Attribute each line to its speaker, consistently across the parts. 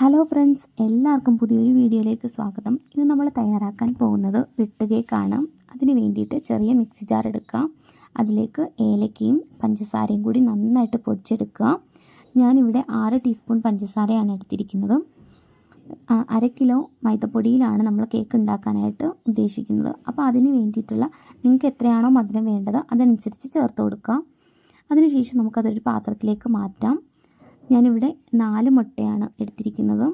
Speaker 1: Hello friends, എല്ലാവർക്കും പുതിയൊരു വീഡിയോയിലേക്ക് സ്വാഗതം. ഇന്ന് നമ്മൾ തയ്യാറാക്കാൻ പോകുന്നത് വെട്ട് കേക്കാണ്. അതിന് വേണ്ടിയിട്ട് ചെറിയ മിക്സി ജാർ എടുക്കുക. അതിലേക്ക് ഏലക്കയും പഞ്ചസാരയും കൂടി നന്നായിട്ട് പൊടിച്ചെടുക്കുക. ഞാനിവിടെ 6 ടീസ്പൂൺ പഞ്ചസാരയാണ് എടുത്തിരിക്കുന്നത്. 1/2 കിലോ മൈദപ്പൊടിയിലാണ് നമ്മൾ കേക്ക് ഉണ്ടാക്കാനായിട്ട് ഉദ്ദേശിക്കുന്നത്. അപ്പോൾ അതിന് വേണ്ടിയിട്ടുള്ള നിങ്ങൾക്ക് എത്രയാണോ മധുരം വേണ്ടത് അതനുസരിച്ച് ചേർത്ത് കൊടുക്കുക. അതിനുശേഷം നമുക്കതൊരു പാത്രത്തിലേക്ക് മാറ്റാം. ഞാനിവിടെ 4 മുട്ടയാണ് എടുത്തിരിക്കുന്നത്.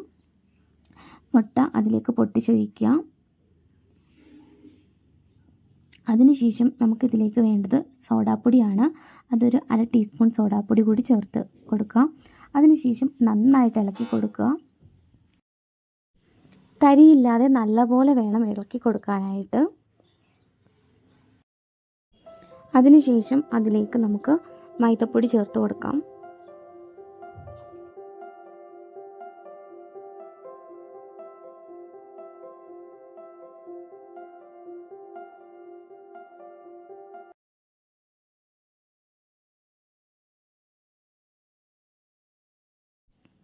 Speaker 1: മുട്ട അതിലേക്ക് പൊട്ടിച്ചൊഴിക്കുക. അതിനുശേഷം നമുക്കിതിലേക്ക് വേണ്ടത് സോഡാപ്പൊടിയാണ്. അതൊരു 1/2 ടീസ്പൂൺ സോഡാപ്പൊടി കൂടി ചേർത്ത് കൊടുക്കുക. അതിനുശേഷം നന്നായിട്ട് ഇളക്കി കൊടുക്കുക. തരിയില്ലാതെ നല്ലപോലെ വേണം ഇളക്കി കൊടുക്കാനായിട്ട്. അതിനുശേഷം അതിലേക്ക് നമുക്ക് മൈദപ്പൊടി ചേർത്ത് കൊടുക്കാം.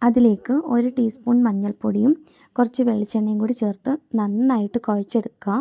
Speaker 1: അതിലേക്ക് 1 ടീസ്പൂൺ മഞ്ഞൾപ്പൊടിയും കുറച്ച് വെളിച്ചെണ്ണയും കൂടി ചേർത്ത് നന്നായിട്ട് കുഴച്ചെടുക്കുക.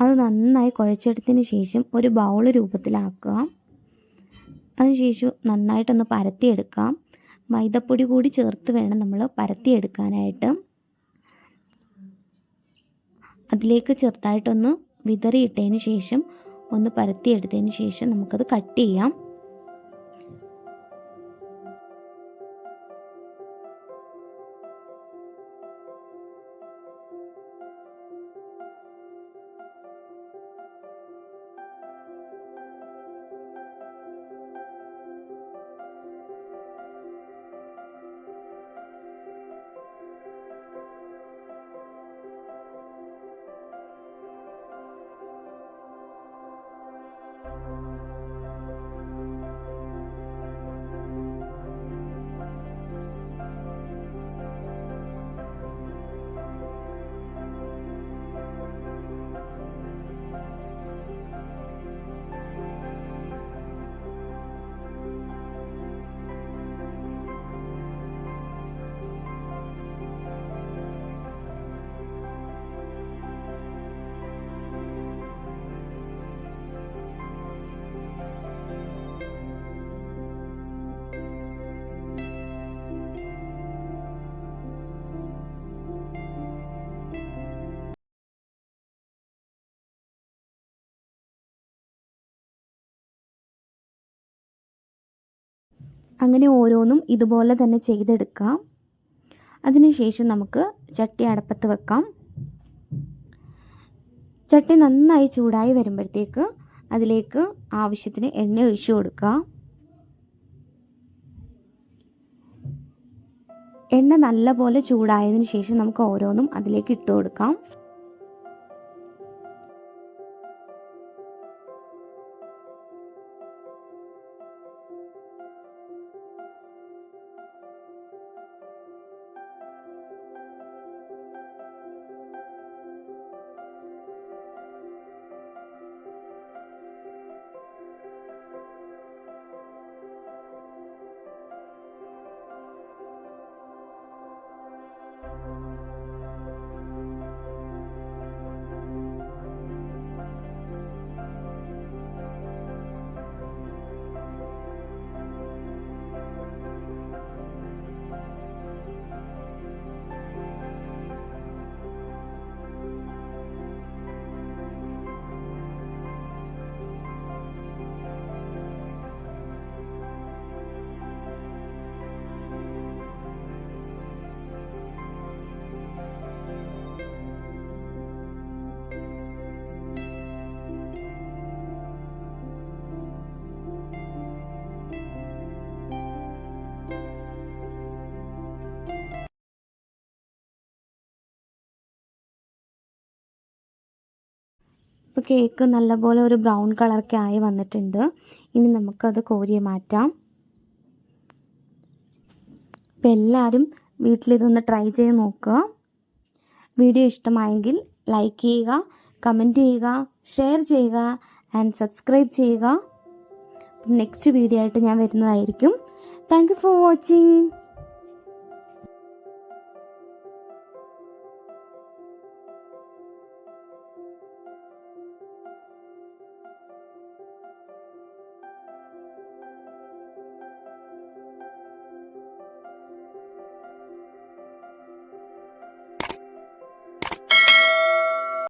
Speaker 1: അത് നന്നായി കുഴച്ചെടുത്തതിന് ശേഷം ഒരു ബൗൾ രൂപത്തിലാക്കുക. അതിനുശേഷം നന്നായിട്ടൊന്ന് പരത്തിയെടുക്കാം. മൈദപ്പൊടി കൂടി ചേർത്ത് വേണം നമ്മൾ പരത്തിയെടുക്കാനായിട്ട്. അതിലേക്ക് ചെറുതായിട്ടൊന്ന് വിതറിയിട്ടതിന് ശേഷം ഒന്ന് പരത്തിയെടുത്തതിന് ശേഷം നമുക്കത് കട്ട് ചെയ്യാം. അങ്ങനെ ഓരോന്നും ഇതുപോലെ തന്നെ ചെയ്തെടുക്കാം. അതിനുശേഷം നമുക്ക് ചട്ടി അടപ്പത്ത് വെക്കാം. ചട്ടി നന്നായി ചൂടായി വരുമ്പോഴത്തേക്ക് അതിലേക്ക് ആവശ്യത്തിന് എണ്ണ ഒഴിച്ചു കൊടുക്കുക. എണ്ണ നല്ലപോലെ ചൂടായതിനു ശേഷം നമുക്ക് ഓരോന്നും അതിലേക്ക് ഇട്ട് കൊടുക്കാം. ഇപ്പോൾ കേക്ക് നല്ലപോലെ ഒരു ബ്രൗൺ കളറൊക്കെ ആയി വന്നിട്ടുണ്ട്. ഇനി നമുക്കത് കോരി മാറ്റാം. അപ്പോൾ എല്ലാവരും വീട്ടിലിതൊന്ന് ട്രൈ ചെയ്ത് നോക്കുക. വീഡിയോ ഇഷ്ടമായെങ്കിൽ ലൈക്ക് ചെയ്യുക, കമൻറ്റ് ചെയ്യുക, ഷെയർ ചെയ്യുക ആൻഡ് സബ്സ്ക്രൈബ് ചെയ്യുക. നെക്സ്റ്റ് വീഡിയോ ആയിട്ട് ഞാൻ വരുന്നതായിരിക്കും. Thank you for watching.